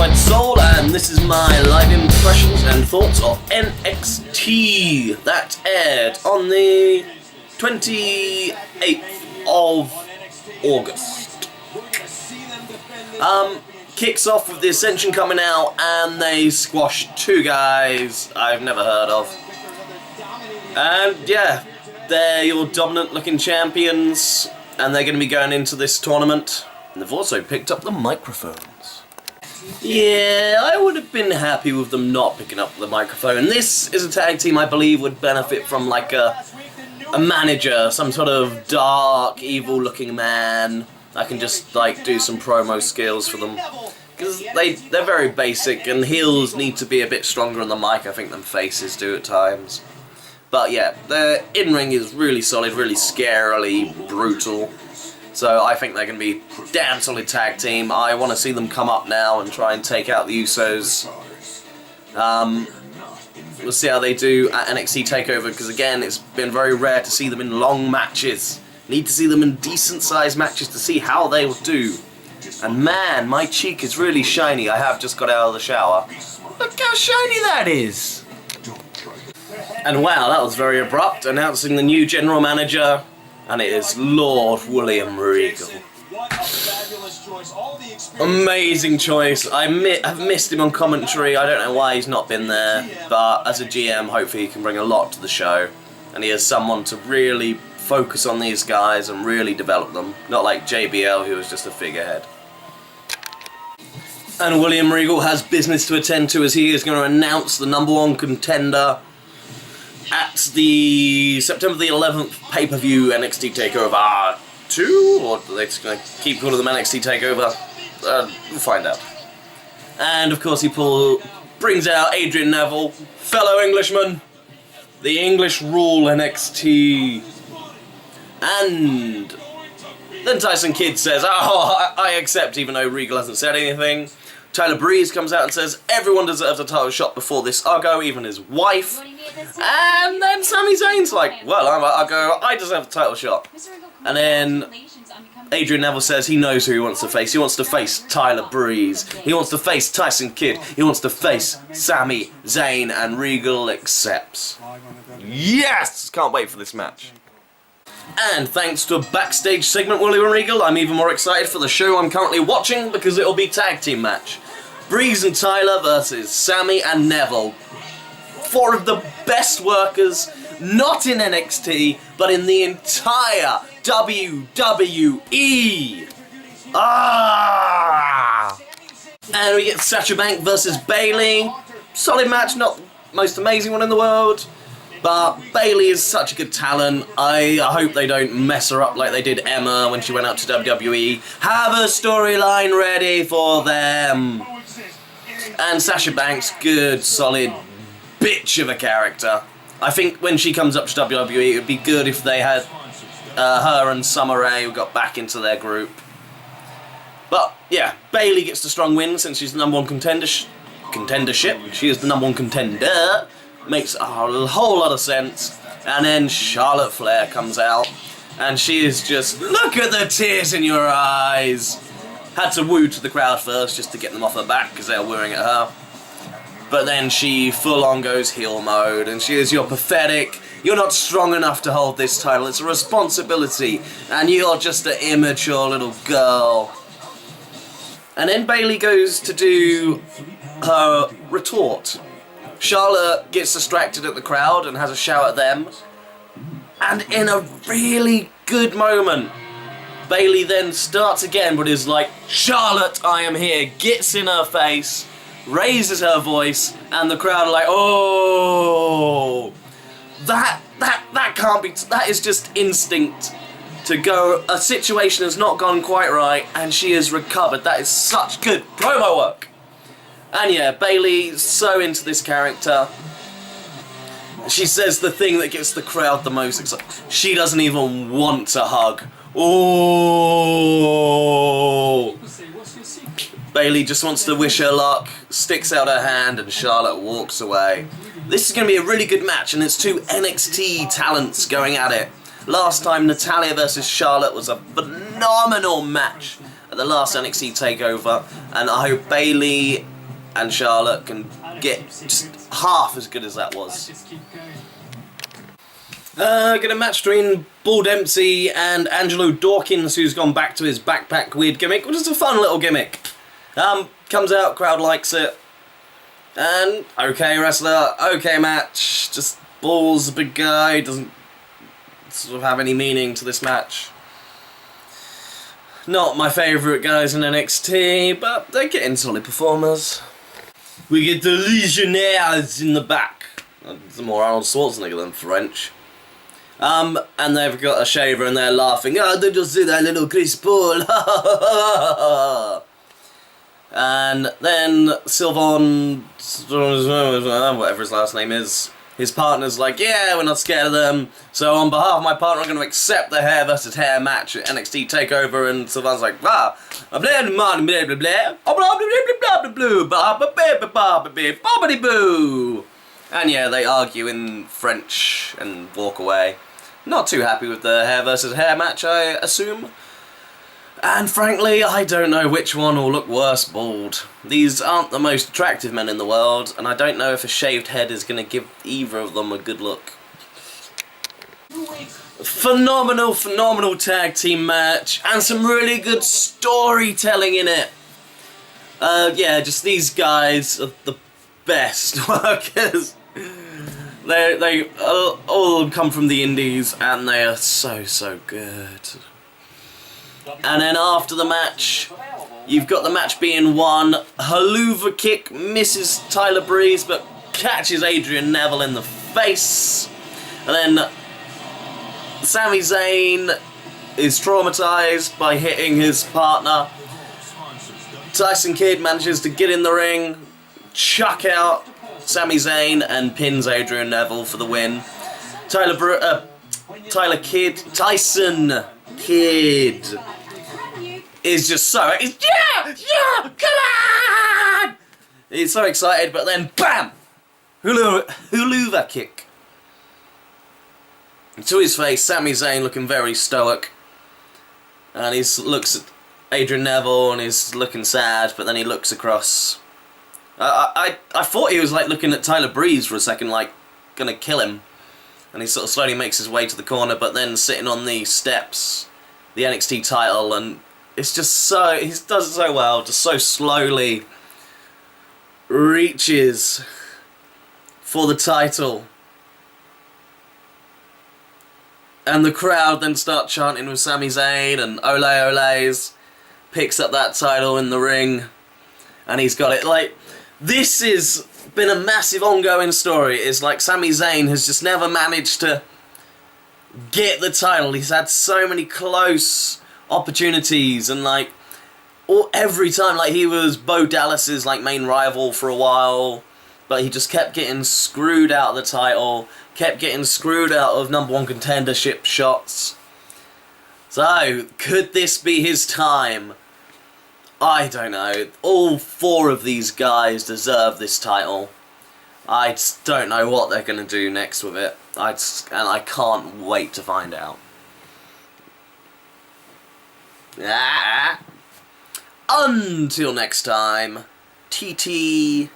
Inside Soul, and this is my live impressions and thoughts of NXT that aired on the 28th of August. Kicks off with the Ascension coming out, and they squash two guys I've never heard of. And yeah, they're your dominant looking champions, and they're going to be going into this tournament. And they've also picked up the microphones. Yeah, I would have been happy with them not picking up the microphone. This is a tag team I believe would benefit from like a manager, some sort of dark, evil looking man that can just like do some promo skills for them. Because they're very basic, and heels need to be a bit stronger on the mic, I think, than faces do at times. But yeah, the in-ring is really solid, really scarily brutal. So I think they're going to be a damn solid tag team. I want to see them come up now and try and take out the Usos. We'll see how they do at NXT TakeOver, because again, it's been very rare to see them in long matches. Need to see them in decent sized matches to see how they will do. And man, my cheek is really shiny. I have just got out of the shower. Look how shiny that is! And wow, that was very abrupt, announcing the new general manager, and it is Lord William Regal. Amazing choice. I've missed him on commentary. I don't know why he's not been there, but as a GM, hopefully he can bring a lot to the show, and he has someone to really focus on these guys and really develop them, not like JBL, who was just a figurehead. And William Regal has business to attend to, as he is going to announce the #1 contender at the September the 11th pay-per-view NXT TakeOver 2, or are they just going to keep calling them NXT TakeOver? We'll find out. And of course he brings out Adrian Neville, fellow Englishman, the English rule NXT. And then Tyson Kidd says, "Oh, I accept," even though Regal hasn't said anything. Tyler Breeze comes out and says everyone deserves a title shot before this Argo, even his wife. And then Sami Zayn's like, well, I'm Argo, I deserve a title shot. And then Adrian Neville says he knows who he wants to face. He wants to face Tyler Breeze. He wants to face Tyson Kidd. He wants to face Sami Zayn, and Regal accepts. Yes! Can't wait for this match. And thanks to a backstage segment, William Regal, I'm even more excited for the show I'm currently watching, because it'll be tag team match. Breeze and Tyler versus Sami and Neville. Four of the best workers, not in NXT, but in the entire WWE. And we get Sasha Banks versus Bayley. Solid match, not the most amazing one in the world. But Bayley is such a good talent. I hope they don't mess her up like they did Emma when she went out to WWE. Have a storyline ready for them. And Sasha Banks, good, solid bitch of a character. I think when she comes up to WWE, it would be good if they had her and Summer Rae who got back into their group. But yeah, Bayley gets the strong win since she's the #1 contendership. She is the #1 contender. Makes a whole lot of sense. And then Charlotte Flair comes out, and she is just, look at the tears in your eyes. Had to woo to the crowd first just to get them off her back because they were wooing at her. But then she full on goes heel mode, and she is, you're pathetic. You're not strong enough to hold this title. It's a responsibility, and you're just an immature little girl. And then Bayley goes to do her retort. Charlotte gets distracted at the crowd and has a shout at them. And in a really good moment, Bayley then starts again, but is like, Charlotte, I am here, gets in her face, raises her voice, and the crowd are like, oh, that can't be, that is just instinct to go, a situation has not gone quite right, and she has recovered. That is such good promo work. And yeah, Bayley's so into this character. She says the thing that gets the crowd the most excited. She doesn't even want to hug. Oh! Bayley just wants to wish her luck, sticks out her hand, and Charlotte walks away. This is going to be a really good match, and it's two NXT talents going at it. Last time, Natalya versus Charlotte was a phenomenal match at the last NXT TakeOver, and I hope Bayley and Charlotte can get just half as good as that was. Get a match between Bull Dempsey and Angelo Dawkins, who's gone back to his backpack weird gimmick, which is a fun little gimmick. Comes out, crowd likes it, and okay wrestler, okay match. Just Bull's a big guy, doesn't sort of have any meaning to this match. Not my favourite guys in NXT, but they're getting solid performers. We get the Legionnaires in the back. It's more Arnold Schwarzenegger than French. And they've got a shaver and they're laughing. Oh, did you see that little Chris Paul? And then Sylvain, whatever his last name is, his partner's like, yeah, we're not scared of them. So on behalf of my partner, I'm going to accept the hair versus hair match at NXT TakeOver. And Sylvain's like, blah, blah, blah, blah, blah, blah, blah, blah, and yeah, they argue in French and walk away. Not too happy with the hair versus hair match, I assume. And frankly, I don't know which one will look worse bald. These aren't the most attractive men in the world, and I don't know if a shaved head is going to give either of them a good look. Phenomenal tag team match, and some really good storytelling in it. Yeah, just these guys are the best workers. They all of them come from the indies, and they are so good. And then after the match, you've got the match being won. Haluva kick misses Tyler Breeze, but catches Adrian Neville in the face. And then Sami Zayn is traumatized by hitting his partner. Tyson Kidd manages to get in the ring, chuck out Sami Zayn, and pins Adrian Neville for the win. Tyson Kidd is just so, yeah, come on! He's so excited, but then BAM! Haluva kick to his face. Sami Zayn looking very stoic, and he looks at Adrian Neville and he's looking sad, but then he looks across. I thought he was like looking at Tyler Breeze for a second, like gonna kill him, and he sort of slowly makes his way to the corner, but then sitting on the steps, the NXT title, and it's just so, he does it so well, just so slowly reaches for the title, and the crowd then start chanting with Sami Zayn and Ole Ole's, picks up that title in the ring, and he's got it. Like, this has been a massive ongoing story. It's like Sami Zayn has just never managed to get the title. He's had so many close opportunities, and like every time, like he was Bo Dallas's like main rival for a while, but he just kept getting screwed out of the title, kept getting screwed out of #1 contendership shots. So could this be his time? I don't know. All four of these guys deserve this title. I just don't know what they're going to do next with it. And I can't wait to find out. Until next time, TTFN.